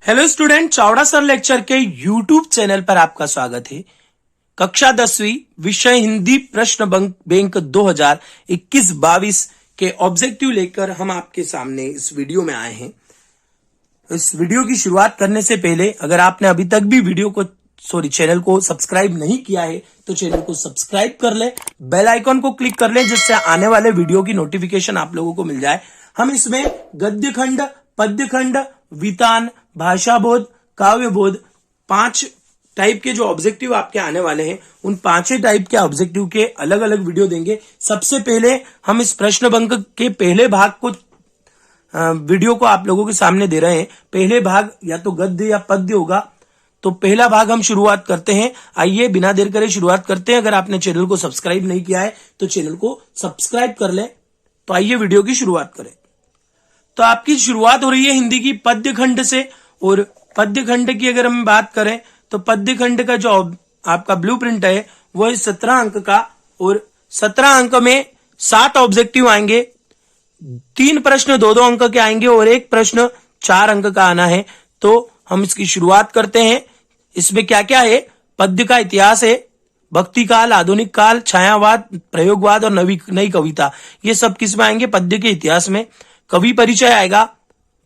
Hello student, Chavda sir lecture के YouTube channel पर आपका स्वागत है। कक्षा 10वीं विषय हिंदी प्रश्न बैंक 2021-22 के ऑब्जेक्टिव लेकर हम आपके सामने इस वीडियो में आए हैं। इस वीडियो की शुरुआत करने से पहले अगर आपने अभी तक भी चैनल को सब्सक्राइब नहीं किया है तो चैनल को सब्सक्राइब कर ले, बेल आइकॉन को क्लिक कर ले जिससे आने वाले वीडियो की नोटिफिकेशन आप लोगों को मिल जाए। हम इसमें गद्य खंड, पद्य खंड, वितान, भाषा बोध, काव्य बोध 5 टाइप के जो ऑब्जेक्टिव आपके आने वाले हैं उन 5 टाइप के ऑब्जेक्टिव के अलग अलग वीडियो देंगे। सबसे पहले हम इस प्रश्न बैंक के पहले भाग को वीडियो को आप लोगों के सामने दे रहे हैं। पहले भाग या तो गद्य या पद्य होगा, तो पहला भाग हम शुरुआत करते हैं। आइए बिना देर करे शुरुआत करते हैं। अगर आपने चैनल को सब्सक्राइब नहीं किया है तो चैनल को सब्सक्राइब कर ले। तो आइए वीडियो की शुरुआत करें। तो आपकी शुरुआत हो रही है हिंदी की पद्य खंड से, और पद्य खंड की अगर हम बात करें तो पद्य खंड का जो आपका ब्लूप्रिंट है वो है 17 अंक का, और 17 अंक में 7 ऑब्जेक्टिव आएंगे। 3 प्रश्न 2-2 अंक के आएंगे और 1 प्रश्न 4 अंक का आना है। तो हम इसकी शुरुआत करते हैं। इसमें क्या क्या है? पद्य का इतिहास है, भक्ति काल, आधुनिक काल, छायावाद, प्रयोगवाद और नई कविता। ये सब किस में आएंगे? पद्य के इतिहास में। कवि परिचय आएगा,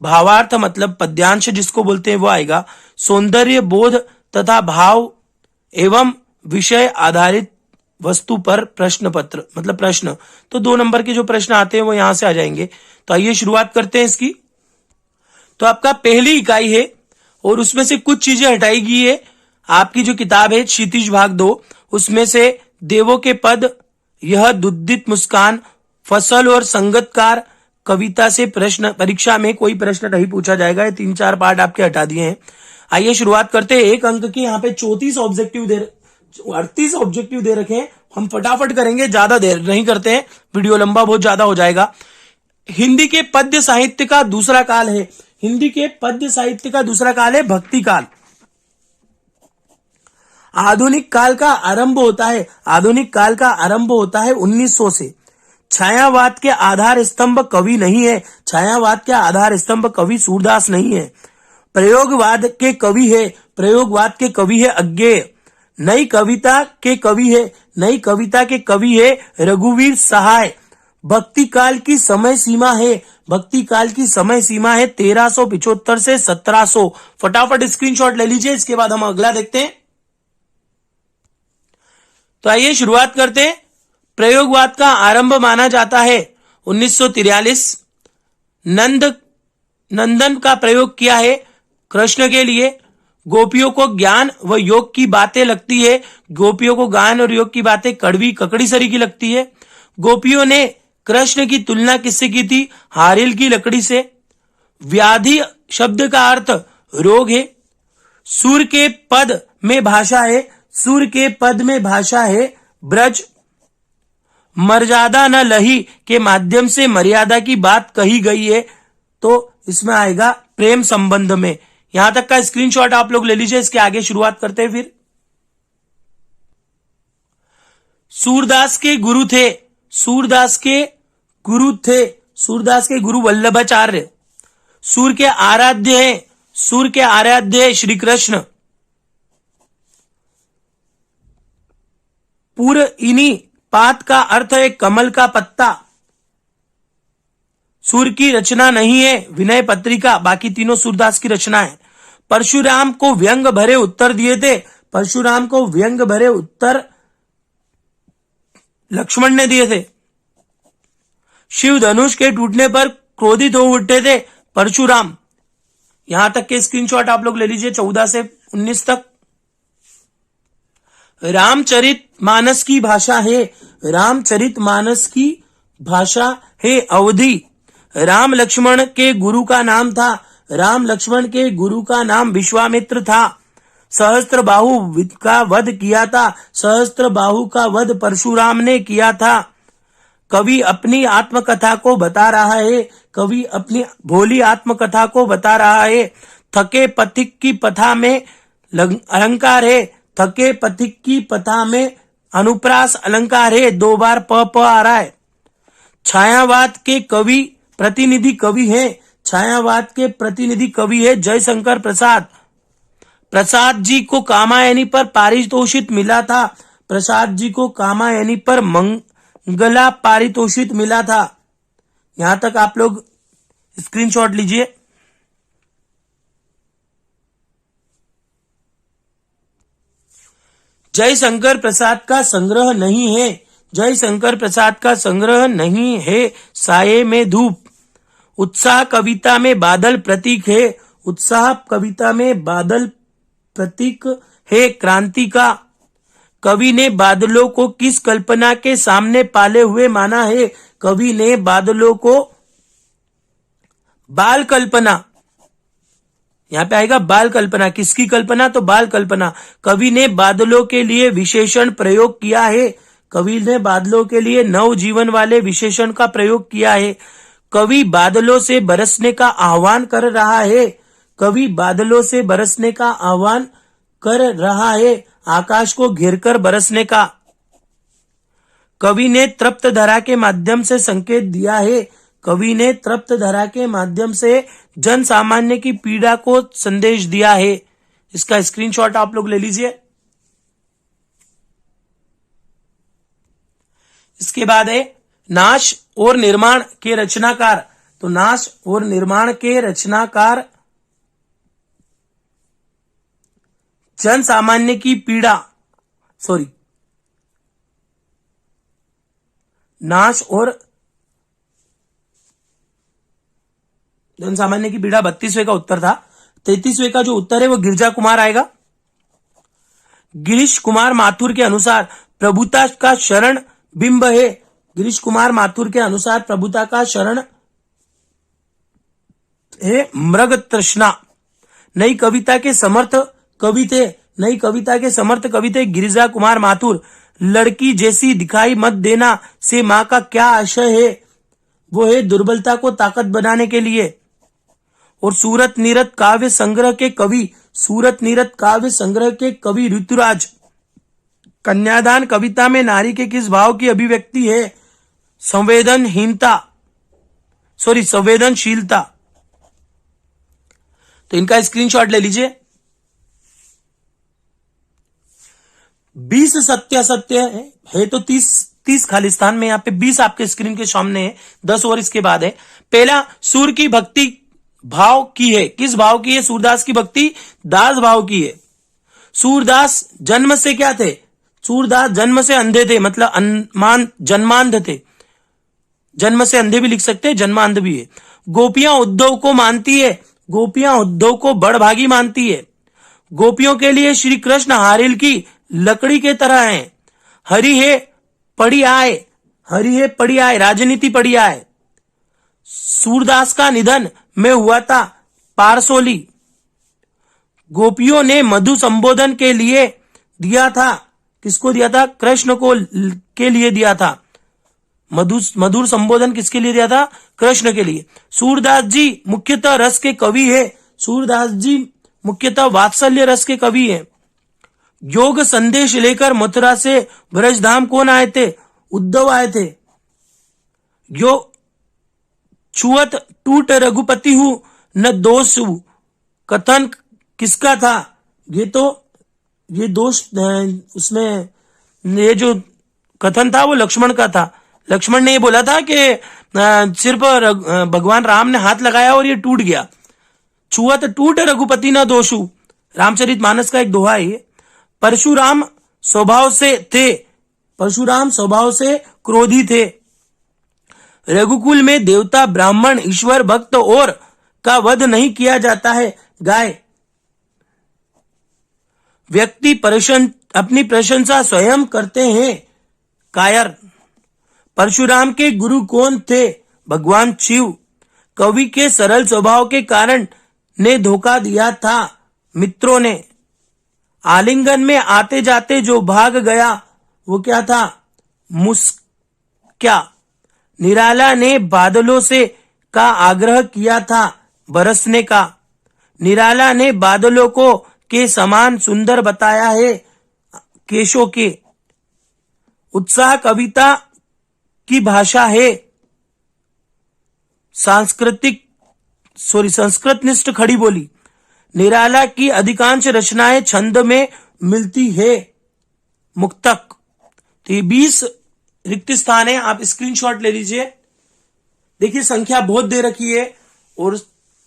भावार्थ मतलब पद्यांश जिसको बोलते हैं वो आएगा, सौंदर्य बोध तथा भाव एवं विषय आधारित वस्तु पर प्रश्न पत्र मतलब प्रश्न। तो 2 नंबर के जो प्रश्न आते हैं वो यहां से आ जाएंगे। तो आइए शुरुआत करते हैं इसकी। तो आपका पहली इकाई है और उसमें से कुछ चीजें हटाई गई है। आपकी जो किताब है क्षितिज भाग 2, उसमें से देवों के पद, यह दुद्दित मुस्कान, फसल और संगतकार, कविता से प्रश्न, परीक्षा में कोई प्रश्न नहीं पूछा जाएगा। ये 3-4 पार्ट आपके हटा दिए हैं। आइए शुरुआत करते हैं। 1 अंक की यहाँ पे 38 ऑब्जेक्टिव 38 ऑब्जेक्टिव दे रखे हैं। हम फटाफट करेंगे, ज्यादा देर नहीं करते हैं, वीडियो लंबा बहुत ज्यादा हो जाएगा। हिंदी के पद्य साहित्य का दूसरा काल है। हिंदी के पद्य साहित्य का दूसरा काल है भक्ति काल। आधुनिक काल का आरंभ होता है 1900 से। छायावाद के आधार स्तंभ कवि नहीं है। छायावाद के आधार स्तंभ कवि सूरदास नहीं है। प्रयोगवाद के कवि है अज्ञेय। नई कविता के कवि है रघुवीर सहाय। भक्ति काल की समय सीमा है 1375 से 1700। फटाफट स्क्रीनशॉट ले लीजिए, इसके बाद हम अगला देखते हैं। तो आइए शुरुआत करते हैं। प्रयोगवाद का आरंभ माना जाता है 1943। नंदन का प्रयोग किया है कृष्ण के लिए। गोपियों को ज्ञान व योग की बातें लगती है। गोपियों को ज्ञान और योग की बातें कड़वी ककड़ी सरी की लगती है। गोपियों ने कृष्ण की तुलना किससे की थी? हारिल की लकड़ी से। व्याधि शब्द का अर्थ रोग है। सूर के पद में भाषा है ब्रज। मर्यादा न लही के माध्यम से मर्यादा की बात कही गई है। तो इसमें आएगा प्रेम संबंध में। यहां तक का स्क्रीनशॉट आप लोग ले लीजिए। इसके आगे शुरुआत करते हैं। फिर सूरदास के गुरु वल्लभाचार्य। सूर के आराध्य श्री कृष्ण। पूर्णिनी पात का अर्थ है कमल का पत्ता। सूर की रचना नहीं है विनय पत्रिका, बाकी तीनों सूरदास की रचना है। परशुराम को व्यंग भरे उत्तर दिए थे। लक्ष्मण ने दिए थे। शिव धनुष के टूटने पर क्रोधित हो उठे थे परशुराम। यहां तक के स्क्रीनशॉट आप लोग ले लीजिए 14 से 19 तक। रामचरितमानस की भाषा है अवधि। राम लक्ष्मण के गुरु का नाम विश्वामित्र था। सहस्त्रबाहु का वध किया था। सहस्त्रबाहु का वध परशुराम ने किया था। कवि अपनी आत्मकथा को बता रहा है। भोली आत्मकथा को बता रहा है। थके पथिक की पथा में अलंकार है। थके पथिक की पथा में अनुप्रास अलंकार है। 2 बार प आ रहा है। छायावाद के प्रतिनिधि कवि हैं। छायावाद के प्रतिनिधि कवि है जयशंकर प्रसाद। प्रसाद जी को कामायनी पर पारितोषिक मिला था। प्रसाद जी को कामायनी पर मंगला पारितोषिक मिला था। यहां तक आप लोग स्क्रीनशॉट लीजिए। जयशंकर प्रसाद का संग्रह नहीं है। जयशंकर प्रसाद का संग्रह नहीं है। साये में धूप। उत्साह कविता में बादल प्रतीक है। उत्साह कविता में बादल प्रतीक है क्रांति का। कवि ने बादलों को किस कल्पना के सामने पाले हुए माना है? कवि ने बादलों को बाल कल्पना, यहां पे आएगा बाल कल्पना। किसकी कल्पना? तो बाल कल्पना। कवि ने बादलों के लिए विशेषण प्रयोग किया है। कवि ने बादलों के लिए नवजीवन वाले विशेषण का प्रयोग किया है। कवि बादलों से बरसने का आह्वान कर रहा है। कवि बादलों से बरसने का आह्वान कर रहा है, आकाश को घेरकर बरसने का। कवि ने तृप्त धरा के माध्यम से संकेत दिया है। कवि ने तृप्त धरा के माध्यम से जन सामान्य की पीड़ा को संदेश दिया है। इसका स्क्रीनशॉट आप लोग ले लीजिए। इसके बाद है नाश और निर्माण के रचनाकार। तो नाश और निर्माण के रचनाकार जन सामान्य की पीड़ा, नाश और जन सामान्य की पीड़ा 32वें का उत्तर था। 33वें का जो उत्तर है वो गिरिजा कुमार आएगा। गिरीश कुमार माथुर के अनुसार प्रभुता का शरण बिंब है। गिरीश कुमार माथुर के अनुसार प्रभुता का शरण है मृग तृष्णा। नई कविता के समर्थ कवि थे। नई कविता के समर्थ कवि थे गिरिजा कुमार माथुर। लड़की जैसी दिखाई मत देना से मां का क्या आशय है? वो है दुर्बलता को ताकत बनाने के लिए। और सूरत नीरत काव्य संग्रह के कवि, सूरत नीरत काव्य संग्रह के कवि ऋतुराज। कन्यादान कविता में नारी के किस भाव की अभिव्यक्ति है? संवेदनशीलता। तो इनका स्क्रीनशॉट ले लीजिए। 20 सत्य है तो 30 खालिस्तान में। यहाँ पे 20 आपके स्क्रीन के सामने है, 10 और इसके बाद है। पहला, सूर की भक्ति भाव की है। किस भाव की है? सूरदास की भक्ति दास भाव की है। सूरदास जन्म से क्या थे? सूरदास जन्म से अंधे थे, मतलब जन्मांध थे। जन्म से अंधे भी लिख सकते हैं, जन्मांध भी है। गोपियां उद्धव को मानती है। गोपियां उद्धव को बड़भागी मानती है। गोपियों के लिए श्री कृष्ण हारिल की लकड़ी के तरह हैं। हरि है पड़ी आए, हरि है पड़ी आए, राजनीति पड़ी आए। सूरदास का निधन में हुआ था पारसोली। गोपियों ने मधु संबोधन के लिए दिया था। किसको दिया था? कृष्ण को के लिए दिया था। मधुर संबोधन किसके लिए दिया था? कृष्ण के लिए। सूरदास जी मुख्यतः रस के कवि है। सूरदास जी मुख्यतः वात्सल्य रस के कवि है। योग संदेश लेकर मथुरा से ब्रजधाम कौन आए थे? उद्धव आए थे। यो छुअत टूट रघुपति हूं न दोष हूं, कथन किसका था? ये दोष उसमें ये जो कथन था वो लक्ष्मण का था। लक्ष्मण ने ये बोला था कि सिर पर भगवान राम ने हाथ लगाया और ये टूट गया। छुअत टूट रघुपति न दोषु, रामचरितमानस का एक दोहा है। परशुराम स्वभाव से थे, परशुराम स्वभाव से क्रोधी थे। रघुकुल में देवता ब्राह्मण ईश्वर भक्त और का वध नहीं किया जाता है। गाय। व्यक्ति अपनी प्रशंसा स्वयं करते हैं। कायर। परशुराम के गुरु कौन थे? भगवान शिव। कवि के सरल स्वभाव के कारण ने धोखा दिया था मित्रों ने। आलिंगन में आते जाते जो भाग गया वो क्या था? मुस्क्या। निराला ने बादलों से का आग्रह किया था बरसने का। निराला ने बादलों को के समान सुंदर बताया है केशों के। उत्साह कविता की भाषा है। सांस्कृतिक संस्कृतनिष्ठ खड़ी बोली। निराला की अधिकांश रचनाएं छंद में मिलती है। मुक्तक। तो ये 20 रिक्त स्थान है, आप स्क्रीनशॉट ले लीजिए। देखिए संख्या बहुत दे रखी है और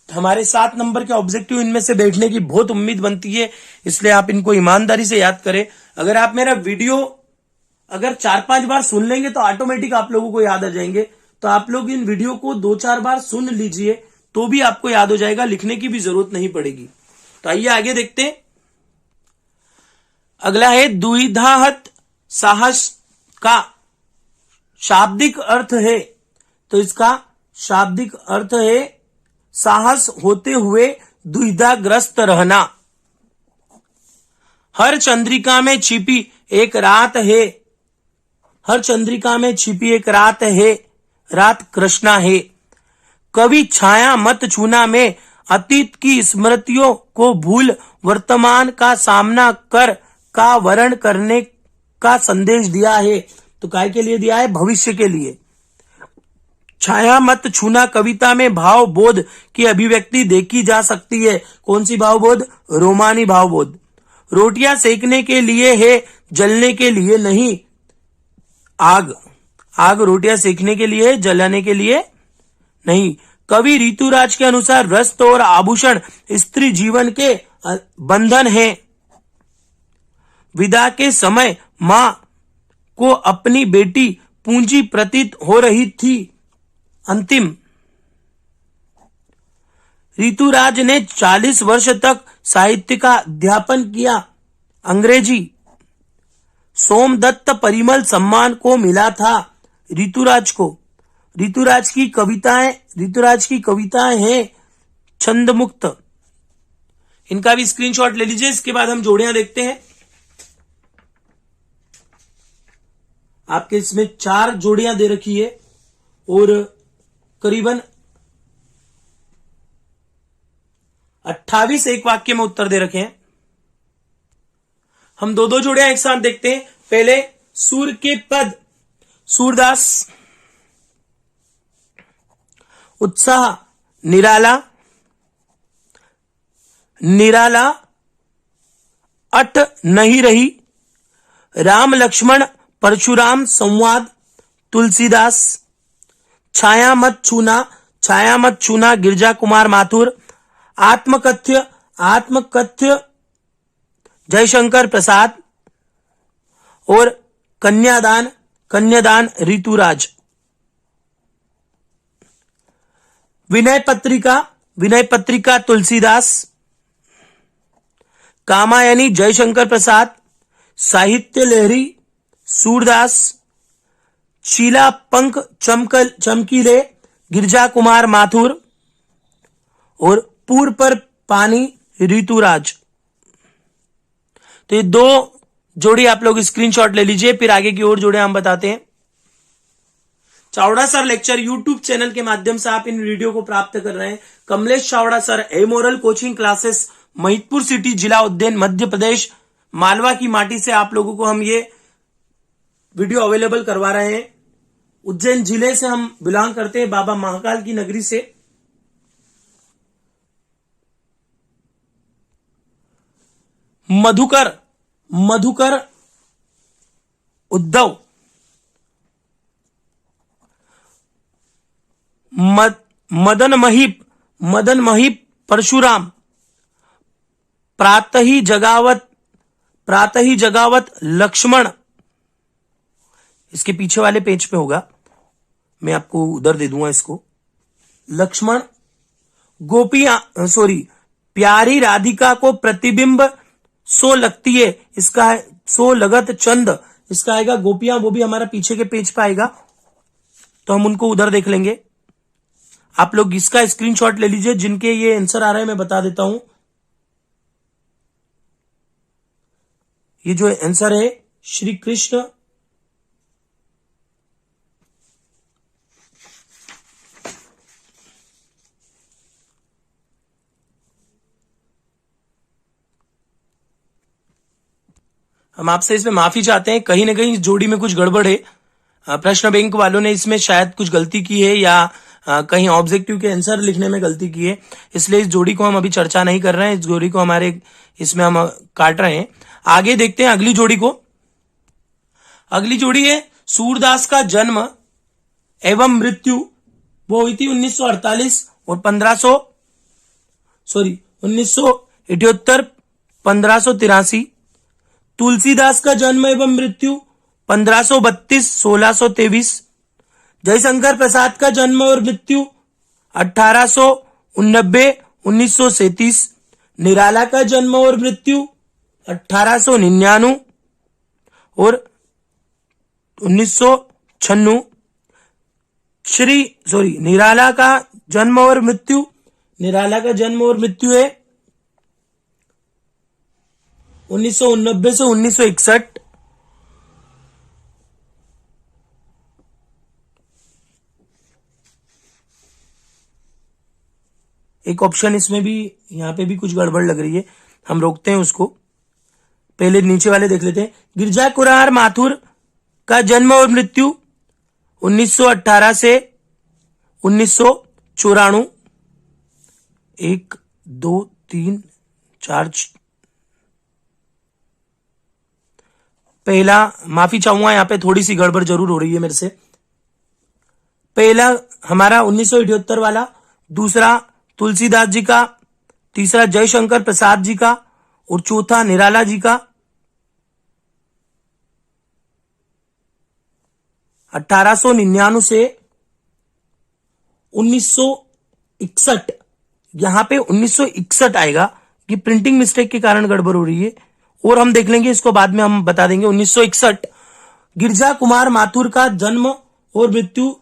हमारे 7 नंबर के ऑब्जेक्टिव इनमें से बैठने की बहुत उम्मीद बनती है, इसलिए आप इनको ईमानदारी से याद करें। अगर आप मेरा वीडियो अगर 4-5 बार सुन लेंगे तो ऑटोमेटिक आप लोगों को याद आ जाएंगे। तो आप लोग इन वीडियो को 2-4 बार सुन लीजिए तो भी आपको याद हो जाएगा, लिखने की भी जरूरत नहीं पड़ेगी। तो आइए आगे देखते हैं। अगला है द्विधाहत साहस का शाब्दिक अर्थ है। तो इसका शाब्दिक अर्थ है साहस होते हुए दुविधाग्रस्त रहना। हर चंद्रिका में छिपी एक रात है। हर चंद्रिका में छिपी एक रात है, रात कृष्णा है। कभी छाया मत छूना में अतीत की स्मृतियों को भूल वर्तमान का सामना कर का वर्ण करने का संदेश दिया है। तो काय के लिए दिया है? भविष्य के लिए। छाया मत छूना कविता में भाव बोध की अभिव्यक्ति देखी जा सकती है। कौन सी भाव बोध? रोमानी भाव बोध। रोटियां सेकने के लिए है, जलने के लिए नहीं। आग, आग रोटियां सेकने के लिए, जलाने के लिए नहीं। कवि ऋतुराज के अनुसार वस्त्र और आभूषण स्त्री जीवन के बंधन है। विदा के समय मां को अपनी बेटी पूंजी प्रतीत हो रही थी। अंतिम। ऋतुराज ने 40 वर्ष तक साहित्य का अध्यापन किया। अंग्रेजी। सोमदत्त परिमल सम्मान को मिला था ऋतुराज को। ऋतुराज की कविताएं हैं छंदमुक्त। इनका भी स्क्रीनशॉट ले लीजिए। इसके बाद हम जोड़ियां देखते हैं। आपके इसमें 4 जोड़ियां दे रखी है और करीबन 28 एक वाक्य में उत्तर दे रखे हैं। हम 2-2 जोड़ियां एक साथ देखते हैं। पहले सूर के पद। सूरदास। उत्साह। निराला। निराला अट नहीं रही। राम लक्ष्मण परशुराम संवाद तुलसीदास। छाया मत छूना। छाया मत छूना गिरजा कुमार माथुर। आत्मकथ्य। आत्मकथ्य जयशंकर प्रसाद। और कन्यादान। कन्यादान ऋतुराज। विनय पत्रिका। विनय पत्रिका तुलसीदास। कामायनी जयशंकर प्रसाद। साहित्य लहरी सूरदास। शीला पंख चमकीले गिरजा कुमार माथुर। और पूर पर पानी ऋतुराज। तो ये 2 जोड़ी आप लोग स्क्रीनशॉट ले लीजिए, फिर आगे की और जोड़े हम बताते हैं। Chavda sir lecture YouTube channel के माध्यम से आप इन वीडियो को प्राप्त कर रहे हैं। Kamlesh Chavda sir amoral coaching classes, Mahidpur city, जिला उज्जैन, मध्य प्रदेश, मालवा की माटी से आप लोगों को हम ये वीडियो अवेलेबल करवा रहे हैं। उज्जैन जिले से हम बिलोंग करते हैं, बाबा महाकाल की नगरी से। मधुकर। मधुकर उद्धव। मदन महीप। मदन महीप परशुराम। प्रातः ही जगावत लक्ष्मण। इसके पीछे वाले पेज पे होगा, मैं आपको उधर दे दूंगा इसको। लक्ष्मण। प्यारी राधिका को प्रतिबिंब सो लगती है, इसका है सो लगत चंद, इसका आएगा गोपियां, वो भी हमारा पीछे के पेज पे आएगा, तो हम उनको उधर देख लेंगे। आप लोग इसका स्क्रीनशॉट ले लीजिए, जिनके ये आंसर आ रहा है मैं बता देता हूं। ये जो आंसर है श्री कृष्ण हम आपसे इसमें माफी चाहते हैं, कहीं ना कहीं इस जोड़ी में कुछ गड़बड़ है। प्रश्न बैंक वालों ने इसमें शायद कुछ गलती की है, या कहीं ऑब्जेक्टिव के आंसर लिखने में गलती की है, इसलिए इस जोड़ी को हम अभी चर्चा नहीं कर रहे हैं। इस जोड़ी को हमारे इसमें हम काट रहे हैं। आगे देखते हैं अगली जोड़ी को। अगली जोड़ी है सूरदास का जन्म एवं मृत्यु, वो हुई थी 1978 और 1978 1583। तुलसीदास का जन्म एवं मृत्यु 1532 1623। जयशंकर प्रसाद का जन्म और मृत्यु 1889 1937। निराला का जन्म और मृत्यु 1899 और 1996। निराला का जन्म और मृत्यु है 1989 से 1961। एक ऑप्शन इसमें भी, यहां पे भी कुछ गड़बड़ लग रही है, हम रोकते हैं उसको। पहले नीचे वाले देख लेते हैं। गिरजा कुमार माथुर का जन्म और मृत्यु 1918 से 1994। 1 2 3 4। पहला, माफी चाहूंगा यहां पे थोड़ी सी गड़बड़ जरूर हो रही है मेरे से। पहला हमारा 1978 वाला, दूसरा तुलसीदास जी का, तीसरा जयशंकर प्रसाद जी का और चौथा निराला जी का। 1899 से 1961, यहां पे 1961 आएगा, ये प्रिंटिंग मिस्टेक के कारण गड़बड़ हो रही है, और हम देख लेंगे इसको बाद में, हम बता देंगे। 1961 गिरजा कुमार माथुर का जन्म और मृत्यु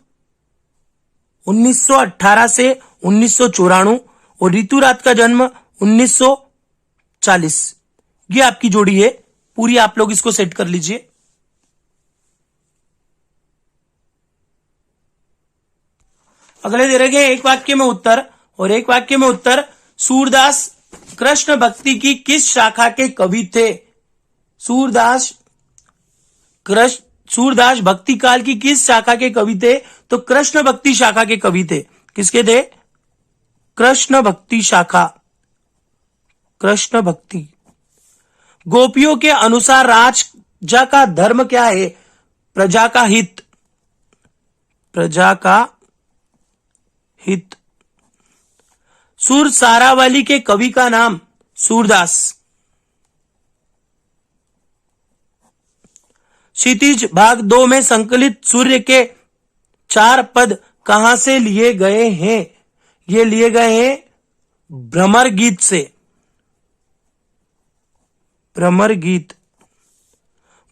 1918 से 1994 और ऋतुराज का जन्म 1940। ये आपकी जोड़ी है पूरी, आप लोग इसको सेट कर लीजिए। अगले दे रहे एक वाक्य में उत्तर, और एक वाक्य में उत्तर। सूरदास कृष्ण भक्ति की किस शाखा के कवि थे? सूरदास भक्ति काल की किस शाखा के कवि थे? तो कृष्ण भक्ति शाखा के कवि थे। किसके थे? कृष्ण भक्ति शाखा, कृष्ण भक्ति। गोपियों के अनुसार राजा का धर्म क्या है? प्रजा का हित, प्रजा का हित। सुर सारावली के कवि का नाम? सूरदास। क्षितिज भाग 2 में संकलित सूर्य के 4 पद कहां से लिए गए हैं? ये लिए गए हैं भ्रमर गीत से, भ्रमर गीत।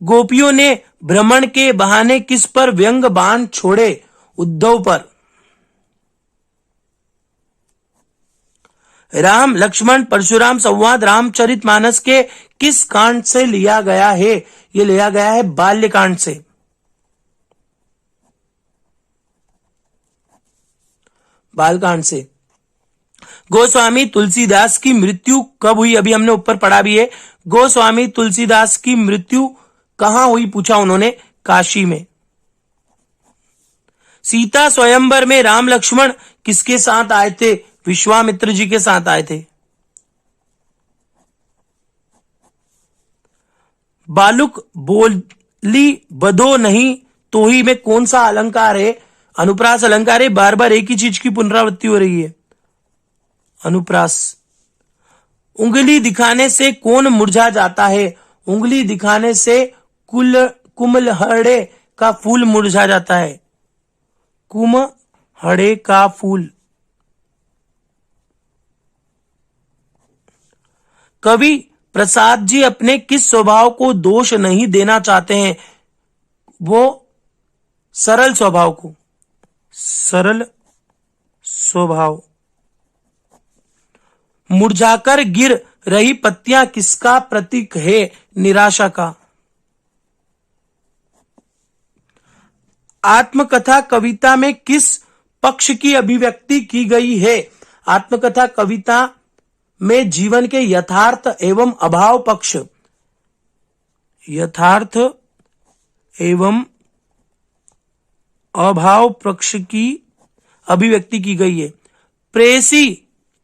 गोपियों ने भ्रमण के बहाने किस पर व्यंग बाण छोड़े? उद्धव पर। राम लक्ष्मण परशुराम संवाद रामचरितमानस के किस कांड से लिया गया है? ये लिया गया है बाल्यकांड से, बालकांड से। गोस्वामी तुलसीदास की मृत्यु कब हुई? अभी हमने ऊपर पढ़ा भी है। गोस्वामी तुलसीदास की मृत्यु कहां हुई पूछा उन्होंने? काशी में। सीता स्वयंवर में राम लक्ष्मण किसके साथ आए थे? विश्वामित्र जी के साथ आए थे। बालुक बोली बदो नहीं तो ही में कौन सा अलंकार है? अनुप्रास अलंकार है। बार बार एक ही चीज की पुनरावृत्ति हो रही है, अनुप्रास। उंगली दिखाने से कौन मुरझा जाता है? उंगली दिखाने से कुम्हड़े का फूल मुरझा जाता है, कुम्हड़े का फूल। कवि प्रसाद जी अपने किस स्वभाव को दोष नहीं देना चाहते हैं? वो सरल स्वभाव को, सरल स्वभाव। मुरझाकर गिर रही पत्तियां किसका प्रतीक है? निराशा का। आत्मकथा कविता में किस पक्ष की अभिव्यक्ति की गई है? आत्मकथा कविता में जीवन के यथार्थ एवं अभाव पक्ष, यथार्थ एवं अभाव पक्ष की अभिव्यक्ति की गई है। प्रेसी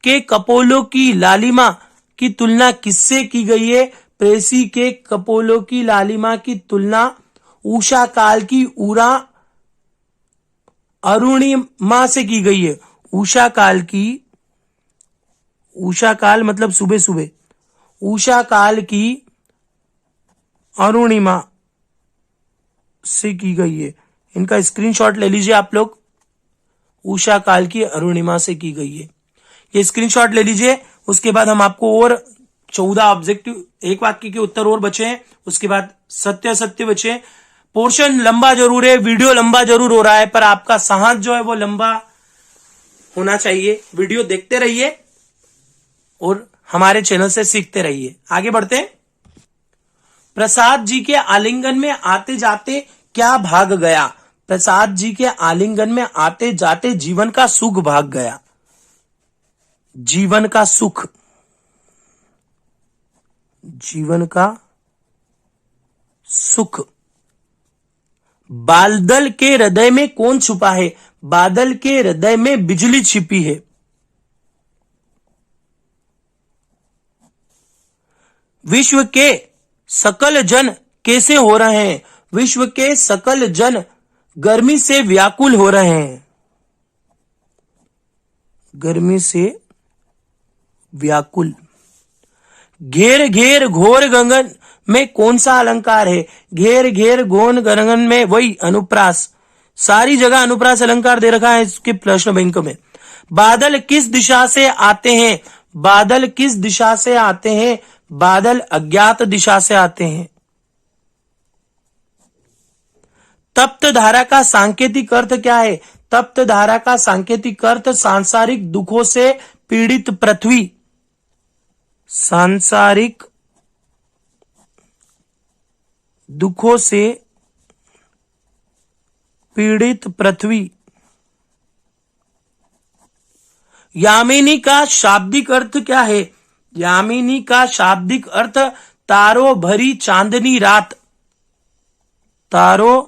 के कपोलों की लालिमा की तुलना किससे की गई है? प्रेसी के कपोलों की लालिमा की तुलना उषा काल की उरा अरुणिमा से की गई है। उषा काल मतलब सुबह सुबह, उषा काल की अरुणिमा से की गई है। इनका स्क्रीनशॉट ले लीजिए आप लोग। उषा काल की अरुणिमा से की गई है, ये स्क्रीनशॉट ले लीजिए। उसके बाद हम आपको और 14 ऑब्जेक्टिव एक वाक्य के उत्तर और बचे हैं, उसके बाद सत्य असत्य बचे। पोर्शन लंबा जरूर है, वीडियो लंबा जरूर हो रहा है, पर आपका साहस जो है वो लंबा होना चाहिए। वीडियो देखते रहिए और हमारे चैनल से सीखते रहिए। आगे बढ़ते हैं। प्रसाद जी के आलिंगन में आते जाते क्या भाग गया? प्रसाद जी के आलिंगन में आते जाते जीवन का सुख भाग गया। जीवन का सुख, जीवन का सुख। बादल के हृदय में कौन छुपा है? बादल के हृदय में बिजली छिपी है। विश्व के सकल जन कैसे हो रहे हैं? विश्व के सकल जन गर्मी से व्याकुल हो रहे हैं। गर्मी से व्याकुल। घेर घेर घोर गगन में कौन सा अलंकार है? घेर घेर घोर गगन में वही अनुप्रास। सारी जगह अनुप्रास अलंकार दे रखा है इसके प्रश्न बैंक में। बादल किस दिशा से आते हैं? बादल किस दिशा से आते हैं? बादल अज्ञात दिशा से आते हैं। तप्त धारा का सांकेतिक अर्थ क्या है? तप्त धारा का सांकेतिक अर्थ सांसारिक दुखों से पीड़ित पृथ्वी। सांसारिक दुखों से पीड़ित पृथ्वी। यामिनी का शाब्दिक अर्थ क्या है? यामिनी का शाब्दिक अर्थ तारों भरी चांदनी रात। तारों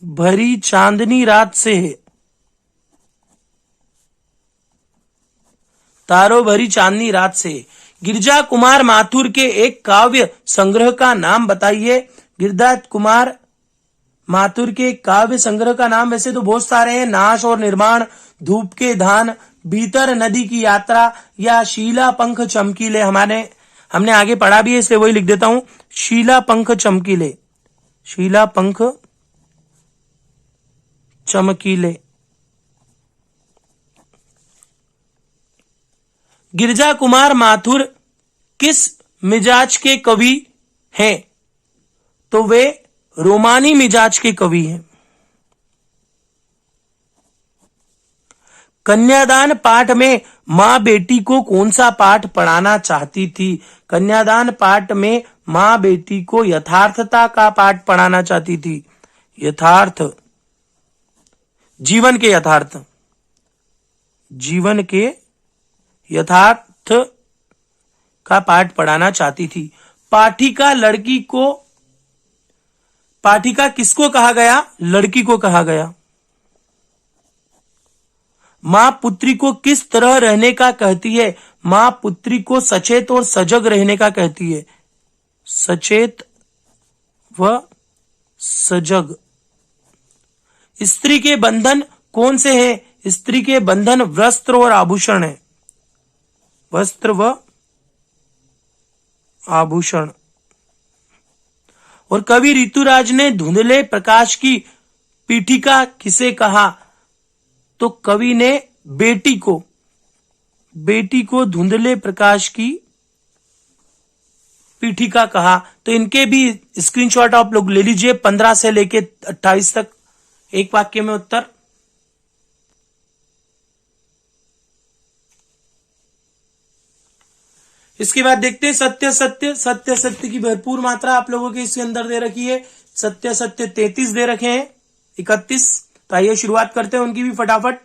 भरी चांदनी रात से है। तारों भरी चांदनी रात से। गिरिजा कुमार माथुर के एक काव्य संग्रह का नाम बताइए। गिरिजा कुमार माथुर के काव्य संग्रह का नाम वैसे तो बहुत सारे हैं। नाश और निर्माण, धूप के धान, भीतर नदी की यात्रा या शीला पंख चमकीले। हमने आगे पढ़ा भी है इसलिए वही लिख देता हूं। शीला पंख चमकीले। शीला पंख चमकीले। गिरिजा कुमार माथुर किस मिजाज के कवि हैं? तो वे रोमानी मिजाज के कवि हैं। कन्यादान पाठ में मां बेटी को कौन सा पाठ पढ़ाना चाहती थी? कन्यादान पाठ में मां बेटी को यथार्थता का पाठ पढ़ाना चाहती थी। यथार्थ, जीवन के यथार्थ, जीवन के यथार्थ का पाठ पढ़ाना चाहती थी। पाठिका लड़की को, पाठिका किसको कहा गया? लड़की को कहा गया। मां पुत्री को किस तरह रहने का कहती है? मां पुत्री को सचेत और सजग रहने का कहती है। सचेत व सजग। स्त्री के बंधन कौन से हैं? स्त्री के बंधन वस्त्र और आभूषण है। वस्त्र व आभूषण। और कवि ऋतुराज ने धुंधले प्रकाश की पीठिका किसे कहा? तो कवि ने बेटी को धुंधले प्रकाश की पीठिका कहा। तो इनके भी स्क्रीनशॉट आप लोग ले लीजिए। 15 से लेके 28 तक एक वाक्य में उत्तर। इसके बाद देखते हैं सत्य सत्य। सत्य सत्य की भरपूर मात्रा आप लोगों के इसके अंदर दे रखी है। सत्य सत्य 33 दे रखे हैं, 31। तो आइए शुरुआत करते हैं उनकी भी फटाफट।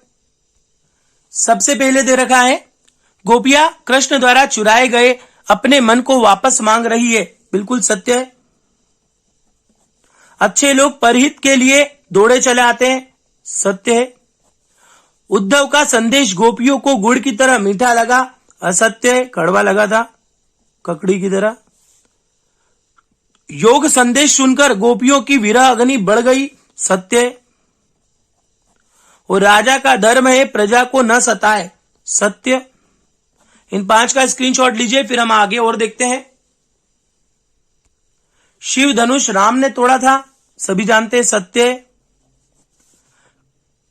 सबसे पहले दे रखा है गोपियां कृष्ण द्वारा चुराए गए अपने मन को वापस मांग रही है। बिल्कुल सत्य है। अच्छे लोग परहित के लिए दौड़े चले आते हैं। सत्य है। उद्धव का संदेश गोपियों को गुड़ की तरह मीठा लगा, असत्य, कड़वा लगा था ककड़ी की तरह। योग संदेश सुनकर गोपियों की विरह अग्नि बढ़ गई, सत्य। और राजा का धर्म है प्रजा को न सताए, सत्य। इन 5 का स्क्रीनशॉट लीजिए, फिर हम आगे और देखते हैं। शिव धनुष राम ने तोड़ा था, सभी जानते हैं, सत्य।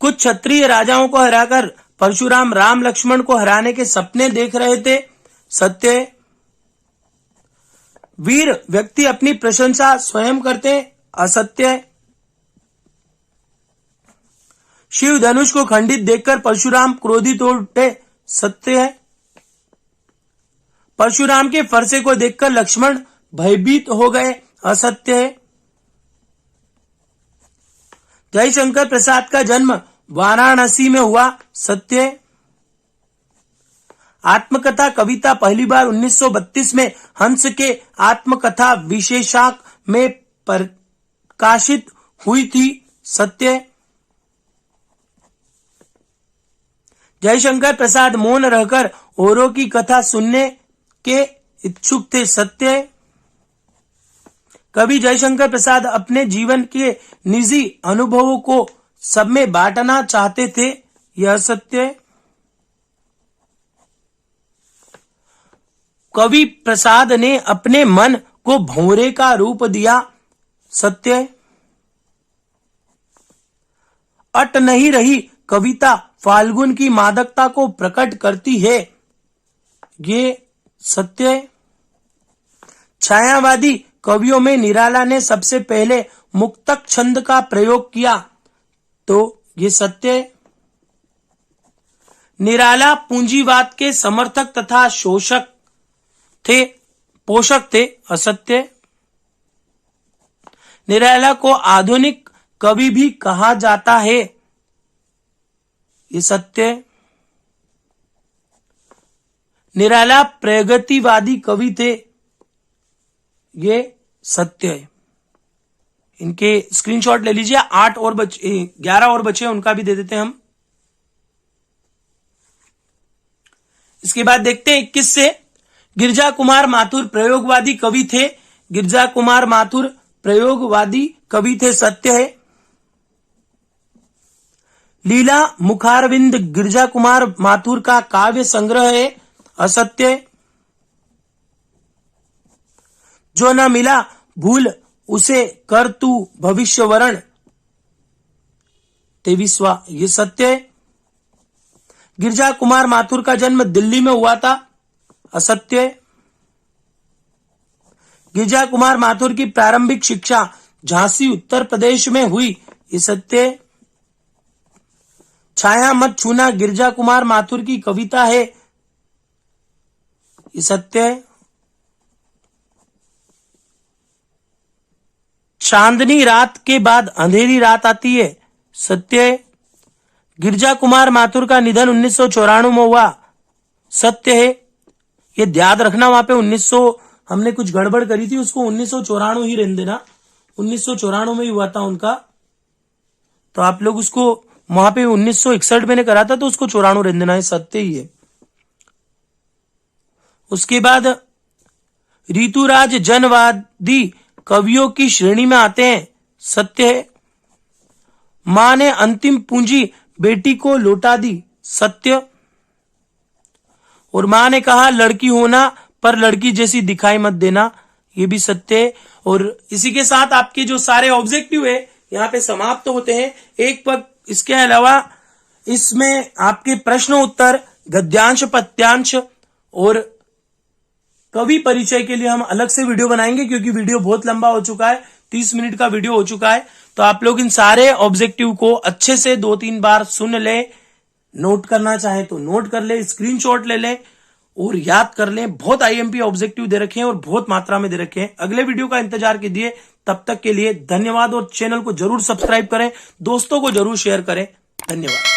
कुछ क्षत्रिय राजाओं को हराकर परशुराम राम लक्ष्मण को हराने के सपने देख रहे थे, सत्य। वीर व्यक्ति अपनी प्रशंसा स्वयं करते, असत्य। शिव धनुष को खंडित देखकर परशुराम क्रोधित हो उठे, सत्य है। परशुराम के फरसे को देखकर लक्ष्मण भयभीत हो गए, असत्य है। जयशंकर प्रसाद का जन्म वाराणसी में हुआ, सत्य है। आत्मकथा कविता पहली बार 1932 में हंस के आत्मकथा विशेषांक में प्रकाशित हुई थी, सत्य है। जयशंकर प्रसाद मौन रहकर औरों की कथा सुनने के इच्छुक थे, सत्य है। कवि जयशंकर प्रसाद अपने जीवन के निजी अनुभवों को सब में बांटना चाहते थे, यह सत्य है। कवि प्रसाद ने अपने मन को भंवरे का रूप दिया, सत्य है। अट नहीं रही कविता फाल्गुन की मादकता को प्रकट करती है, ये सत्य है। छायावादी कवियों में निराला ने सबसे पहले मुक्तक छंद का प्रयोग किया, तो ये सत्य है। निराला पूंजीवाद के समर्थक तथा पोषक थे, असत्य। निराला को आधुनिक कवि भी कहा जाता है, ये सत्य है। निराला प्रगतिवादी कवि थे, ये सत्य है। इनके स्क्रीनशॉट ले लीजिए। 11 और बचे, उनका भी दे देते हैं हम। इसके बाद देखते हैं 21 से। गिरजा कुमार माथुर प्रयोगवादी कवि थे, गिरजा कुमार माथुर प्रयोगवादी कवि थे, सत्य है। लीला मुखारविंद गिरजा कुमार माथुर का काव्य संग्रह है, असत्य। जो न मिला भूल उसे कर तू भविष्य वरण, 23वां, ये सत्य है। गिरजा कुमार माथुर का जन्म दिल्ली में हुआ था, असत्य। गिरजा कुमार माथुर की प्रारंभिक शिक्षा झांसी उत्तर प्रदेश में हुई, ये सत्य। छाया मत छूना गिरजा कुमार माथुर की कविता है, ये सत्य है। चांदनी रात के बाद अंधेरी रात आती है, सत्य है। गिरजा कुमार माथुर का निधन 1994 में हुआ, सत्य है। ये याद रखना, वहां पे 1900 हमने कुछ गड़बड़ करी थी, उसको 1994 ही रहने देना, 1994 में ही हुआ था उनका। तो आप लोग उसको वहां पे 1961 मैंने करा था, तो उसको 94 रहने देना है, सत्य ही है। उसके बाद ऋतुराज जनवादी कवियों की श्रेणी में आते हैं, सत्य है। मां ने अंतिम पूंजी बेटी को लौटा दी, सत्य। और मां ने कहा लड़की होना पर लड़की जैसी दिखाई मत देना, ये भी सत्य है। और इसी के साथ आपके जो सारे ऑब्जेक्टिव है यहाँ पे समाप्त होते हैं। एक पग इसके अलावा इसमें आपके प्रश्न उत्तर, गद्यांश, पद्यांश और कवि परिचय के लिए हम अलग से वीडियो बनाएंगे, क्योंकि वीडियो बहुत लंबा हो चुका है, 30 मिनट का वीडियो हो चुका है। तो आप लोग इन सारे ऑब्जेक्टिव को अच्छे से 2-3 बार सुन ले, नोट करना चाहे तो नोट कर ले, स्क्रीनशॉट ले ले और याद कर ले। बहुत आईएमपी ऑब्जेक्टिव दे रखे हैं और बहुत मात्रा में दे रखे हैं। अगले वीडियो का इंतजार कीजिए, तब तक के लिए धन्यवाद। और चैनल को जरूर सब्सक्राइब करें, दोस्तों को जरूर शेयर करें। धन्यवाद।